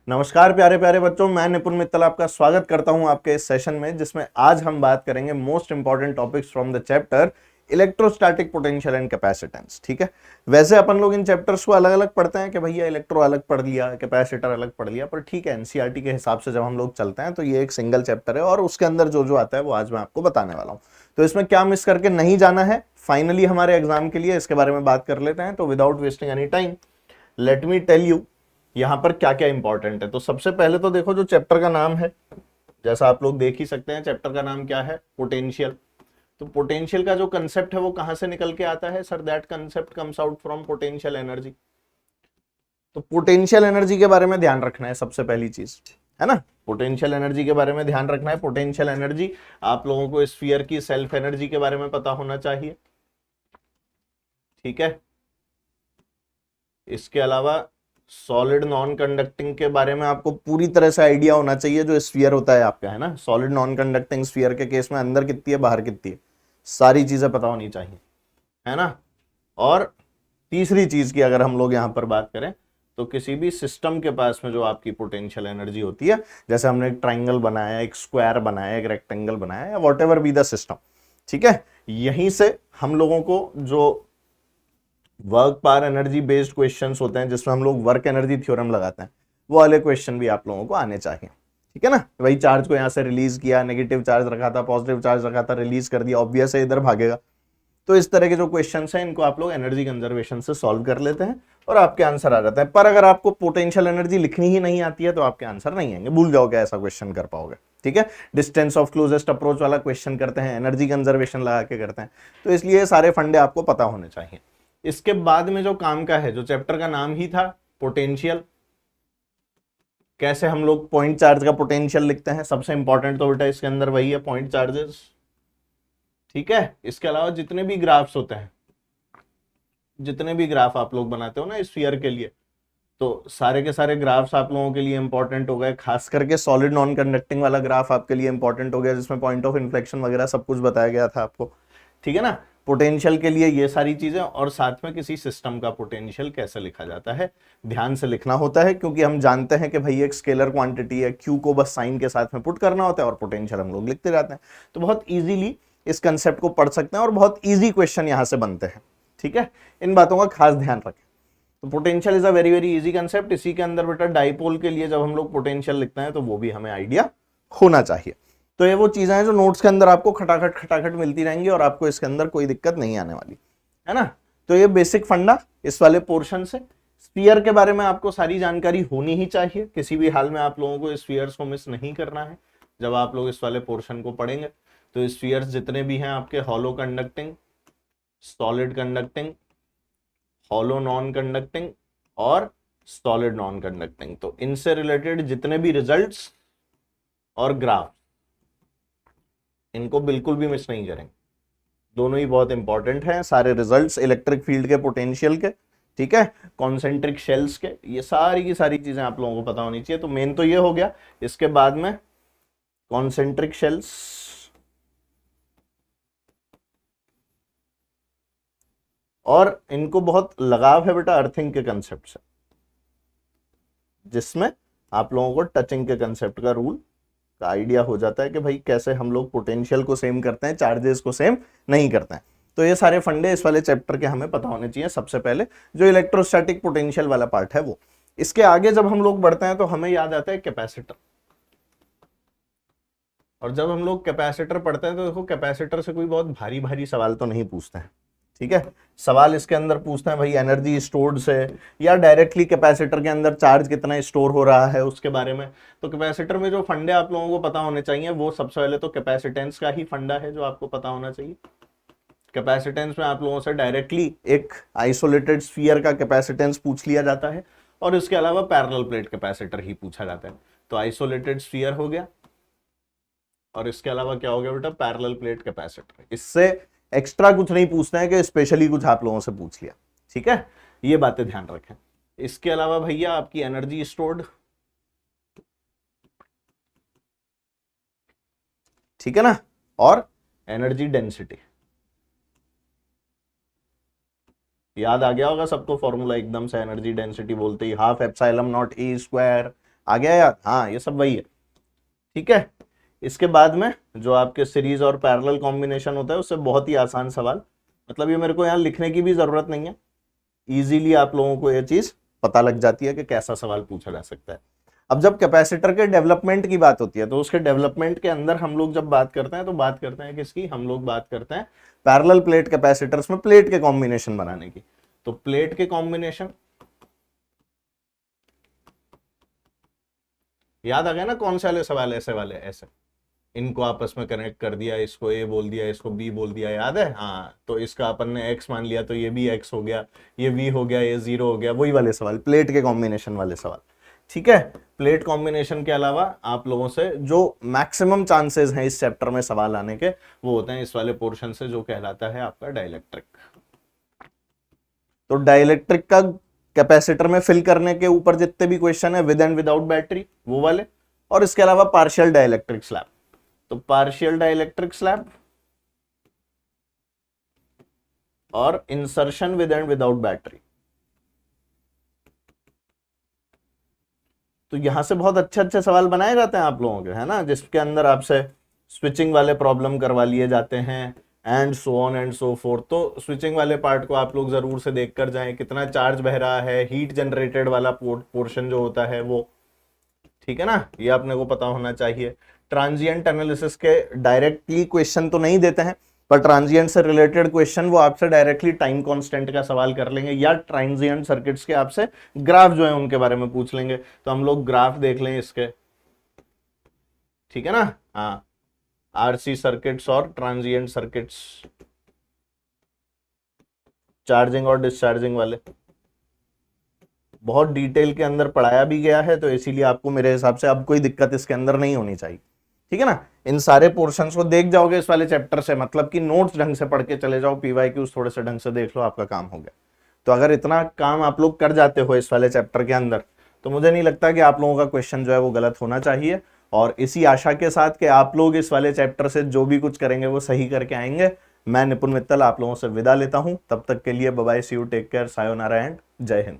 नमस्कार प्यारे प्यारे बच्चों, मैं निपुण मित्तल आपका स्वागत करता हूं आपके इस सेशन में, जिसमें आज हम बात करेंगे most important topics from the chapter electrostatic potential and capacitance. ठीक है, वैसे अपन लोग इन चैप्टर्स को अलग अलग पढ़ते हैं कि भैया इलेक्ट्रो अलग पढ़ लिया, कैपेसिटर अलग पढ़ लिया, पर ठीक है एनसीईआरटी के हिसाब से जब हम लोग चलते हैं तो ये एक सिंगल चैप्टर है और उसके अंदर जो जो आता है वो आज मैं आपको बताने वाला हूँ। तो इसमें क्या मिस करके नहीं जाना है फाइनली हमारे एग्जाम के लिए, इसके बारे में बात कर लेते हैं। तो without wasting any time let me tell you यहां पर क्या क्या इंपॉर्टेंट है। तो सबसे पहले तो देखो, जो चैप्टर का नाम है, जैसा आप लोग देख ही सकते हैं, चैप्टर का नाम क्या है? पोटेंशियल। तो पोटेंशियल का जो कंसेप्ट है वो कहां से निकल के आता है? Sir that concept comes out from potential energy. तो पोटेंशियल एनर्जी के बारे में ध्यान रखना है सबसे पहली चीज, है ना। पोटेंशियल एनर्जी के बारे में ध्यान रखना है। पोटेंशियल एनर्जी, आप लोगों को स्फीयर की सेल्फ एनर्जी के बारे में पता होना चाहिए, ठीक है। इसके अलावा सॉलिड नॉन कंडक्टिंग के बारे में आपको पूरी तरह से आइडिया होना चाहिए। जो स्फीयर होता है आपका, है ना, सॉलिड नॉन कंडक्टिंग स्फीयर के केस में अंदर कितनी है, बाहर कितनी है, सारी चीजें पता होनी चाहिए, है ना। और तीसरी चीज की अगर हम लोग यहां पर बात करें तो किसी भी सिस्टम के पास में जो आपकी पोटेंशियल एनर्जी होती है, जैसे हमने एक ट्राइंगल बनाया, एक स्क्वायर बनाया, एक रेक्टेंगल बनाया, या what ever be the system, ठीक है, यहीं से हम लोगों को जो work power energy based questions होते हैं, जिसमें हम लोग वर्क एनर्जी थ्योरम लगाते हैं, वो वाले क्वेश्चन भी आप लोगों को आने चाहिए, ठीक है ना। वही चार्ज को यहां से रिलीज किया, नेगेटिव चार्ज रखा था, पॉजिटिव चार्ज रखा था, रिलीज कर दिया, ऑब्वियस है इधर भागेगा। तो इस तरह के जो क्वेश्चंस हैं इनको आप लोग एनर्जी कंजर्वेशन से सॉल्व कर लेते हैं और आपके आंसर आ जाते हैं। पर अगर आपको पोटेंशियल एनर्जी लिखनी ही नहीं आती है तो आपके आंसर नहीं आएंगे, भूल जाओगे ऐसा क्वेश्चन कर पाओगे, ठीक है। डिस्टेंस ऑफ क्लोजेस्ट अप्रोच वाला क्वेश्चन करते हैं, एनर्जी कंजर्वेशन लगा के करते हैं, तो इसलिए सारे फंडे आपको पता होने चाहिए। इसके बाद में जो काम का है, जो चैप्टर का नाम ही था पोटेंशियल, कैसे हम लोग पॉइंट चार्ज का पोटेंशियल लिखते हैं, सबसे इंपॉर्टेंट तो बेटा इसके अंदर वही है, पॉइंट चार्जेस, ठीक है। इसके अलावा जितने भी ग्राफ्स होते हैं, जितने भी ग्राफ आप लोग बनाते हो ना स्फीयर के लिए, तो सारे के सारे ग्राफ्स आप लोगों के लिए इंपॉर्टेंट हो गए। खास करके सॉलिड नॉन कंडक्टिंग वाला ग्राफ आपके लिए इंपॉर्टेंट हो गया, जिसमें पॉइंट ऑफ इन्फ्लेक्शन वगैरह सब कुछ बताया गया था आपको, ठीक है ना। पोटेंशियल के लिए ये सारी चीजें, और साथ में किसी सिस्टम का पोटेंशियल कैसे लिखा जाता है, ध्यान से लिखना होता है, क्योंकि हम जानते हैं कि भाई एक स्केलर क्वांटिटी है, क्यू को बस साइन के साथ में पुट करना होता है और पोटेंशियल हम लोग लिखते जाते हैं। तो बहुत इजीली इस कंसेप्ट को पढ़ सकते हैं और बहुत इजी क्वेश्चन यहां से बनते हैं, ठीक है। इन बातों का खास ध्यान रखें। तो potential is a very very easy concept. इसी के अंदर बेटा डाइपोल के लिए जब हम लोग पोटेंशियल लिखते हैं तो वो भी हमें आइडिया होना चाहिए। तो ये वो चीजें हैं जो नोट्स के अंदर आपको खटाखट खटाखट मिलती रहेंगी और आपको इसके अंदर कोई दिक्कत नहीं आने वाली, है ना। तो ये बेसिक फंडा इस वाले पोर्शन से। स्फीयर के बारे में आपको सारी जानकारी होनी ही चाहिए, किसी भी हाल में आप लोगों को स्फीयर्स को मिस नहीं करना है जब आप लोग इस वाले पोर्शन को पढ़ेंगे। तो स्फीयर्स जितने भी हैं आपके, hollow conducting, solid conducting, hollow non conducting और सॉलिड नॉन कंडक्टिंग, तो इनसे रिलेटेड जितने भी रिजल्ट्स और ग्राफ, इनको बिल्कुल भी मिस नहीं करेंगे। दोनों ही बहुत इंपॉर्टेंट हैं, सारे रिजल्ट्स इलेक्ट्रिक फील्ड के, पोटेंशियल के, ठीक है, कॉन्सेंट्रिक शेल्स के, ये सारी की सारी चीजें आप लोगों को पता होनी चाहिए। तो मेन तो ये हो गया। इसके बाद में कॉन्सेंट्रिक शेल्स, और इनको बहुत लगाव है बेटा अर्थिंग के कंसेप्ट से, जिसमें आप लोगों को टचिंग के कंसेप्ट का रूल का आइडिया हो जाता है कि भाई कैसे हम लोग पोटेंशियल को सेम करते हैं, चार्जेस को सेम नहीं करते हैं। तो ये सारे फंडे इस वाले चैप्टर के हमें पता होने चाहिए सबसे पहले, जो इलेक्ट्रोस्टैटिक पोटेंशियल वाला पार्ट है वो। इसके आगे जब हम लोग बढ़ते हैं तो हमें याद आता है कैपेसिटर। और जब हम लोग कैपेसिटर पढ़ते हैं तो देखो, कैपेसिटर से कोई बहुत भारी भारी सवाल तो नहीं पूछते हैं, ठीक है। सवाल इसके अंदर पूछते हैं भाई एनर्जी स्टोर्ड से, या डायरेक्टली कैपेसिटर के अंदर चार्ज कितना स्टोर हो रहा है उसके बारे में। तो कैपेसिटर में जो फंडे आप लोगों को पता होने चाहिए, वो सबसे पहले तो कैपेसिटेंस का ही फंडा है जो आपको पता होना चाहिए। कैपेसिटेंस में आप लोगों से डायरेक्टली एक आइसोलेटेड स्फीयर का कैपेसिटेंस पूछ लिया जाता है, और इसके अलावा पैरेलल प्लेट कैपेसिटर ही पूछा जाता है। तो आइसोलेटेड स्फीयर हो गया, और इसके अलावा क्या हो गया बेटा, पैरेलल प्लेट कैपेसिटर। इससे एक्स्ट्रा कुछ नहीं पूछना है कि स्पेशली कुछ आप लोगों से पूछ लिया, ठीक है, ये बातें ध्यान रखें। इसके अलावा भैया आपकी एनर्जी स्टोर्ड, ठीक है ना, और एनर्जी डेंसिटी याद आ गया होगा सबको फॉर्मूला एकदम से। एनर्जी डेंसिटी बोलते ही half epsilon naught E square आ गया याद? हाँ, ये सब वही है। ठीक है, इसके बाद में जो आपके सीरीज और पैरेलल कॉम्बिनेशन होता है उससे बहुत ही आसान सवाल, मतलब ये मेरे को यहाँ लिखने की भी जरूरत नहीं है, इजीली आप लोगों को ये चीज पता लग जाती है कि कैसा सवाल पूछा जा सकता है। अब जब कैपेसिटर के डेवलपमेंट की बात होती है तो उसके डेवलपमेंट के अंदर हम लोग जब बात करते हैं तो बात करते हैं किसकी? हम लोग बात करते हैं पैरेलल प्लेट कैपेसिटर्स में प्लेट के कॉम्बिनेशन बनाने की। तो प्लेट के कॉम्बिनेशन याद आ गया ना? कौन से वाले सवाल? ऐसे वाले, ऐसे इनको आपस में कनेक्ट कर दिया, इसको ए बोल दिया, इसको बी बोल दिया, याद है? हाँ, तो इसका अपन ने एक्स मान लिया तो ये भी एक्स हो गया, ये वी हो गया, ये जीरो हो गया, वही वाले सवाल, प्लेट के कॉम्बिनेशन वाले सवाल। ठीक है, प्लेट कॉम्बिनेशन के अलावा आप लोगों से जो मैक्सिमम चांसेस हैं इस चैप्टर में सवाल आने के, वो होते हैं इस वाले पोर्शन से जो कहलाता है आपका डाइलेक्ट्रिक। तो डाइलेक्ट्रिक का कैपेसिटर में फिल करने के ऊपर जितने भी क्वेश्चन है विद एंड विदाउट बैटरी, वो वाले, और इसके अलावा पार्शियल डाइलेक्ट्रिक स्लैब। तो पार्शियल डाइलेक्ट्रिक स्लैब और insertion with and without battery. तो यहां से बहुत अच्छे अच्छे सवाल बनाए जाते हैं आप लोगों के, है ना, जिसके अंदर आपसे स्विचिंग वाले प्रॉब्लम करवा लिए जाते हैं and so on and so fourth. तो स्विचिंग वाले पार्ट को आप लोग जरूर से देख कर जाएं, कितना चार्ज बह रहा है, हीट जनरेटेड वाला पोर्शन जो होता है वो, ठीक है ना, ये आपने को पता होना चाहिए। ट्रांजिएंट एनालिसिस के डायरेक्टली क्वेश्चन तो नहीं देते हैं, पर ट्रांजिएंट से रिलेटेड क्वेश्चन वो आपसे डायरेक्टली टाइम कांस्टेंट का सवाल कर लेंगे, या ट्रांजिएंट सर्किट्स के आपसे ग्राफ जो है उनके बारे में पूछ लेंगे। तो हम लोग ग्राफ देख लें इसके, ठीक है ना। हाँ, आरसी सर्किट्स और ट्रांजिएंट सर्किट्स, चार्जिंग और डिस्चार्जिंग वाले, बहुत डिटेल के अंदर पढ़ाया भी गया है, तो इसीलिए आपको मेरे हिसाब से अब कोई दिक्कत इसके अंदर नहीं होनी चाहिए। ठीक है ना, इन सारे पोर्शंस को देख जाओगे इस वाले चैप्टर से, मतलब कि नोट्स ढंग से पढ़ के चले जाओ, पीवाईक्यूज थोड़े से ढंग से देख लो, आपका काम हो गया। तो अगर इतना काम आप लोग कर जाते हो इस वाले चैप्टर के अंदर, तो मुझे नहीं लगता कि आप लोगों का क्वेश्चन जो है वो गलत होना चाहिए। और इसी आशा के साथ कि आप लोग इस वाले चैप्टर से जो भी कुछ करेंगे वो सही करके आएंगे, मैं निपुण मित्तल आप लोगों से विदा लेता हूं। तब तक के लिए bye bye, see you, take care, sayonara and जय हिंद।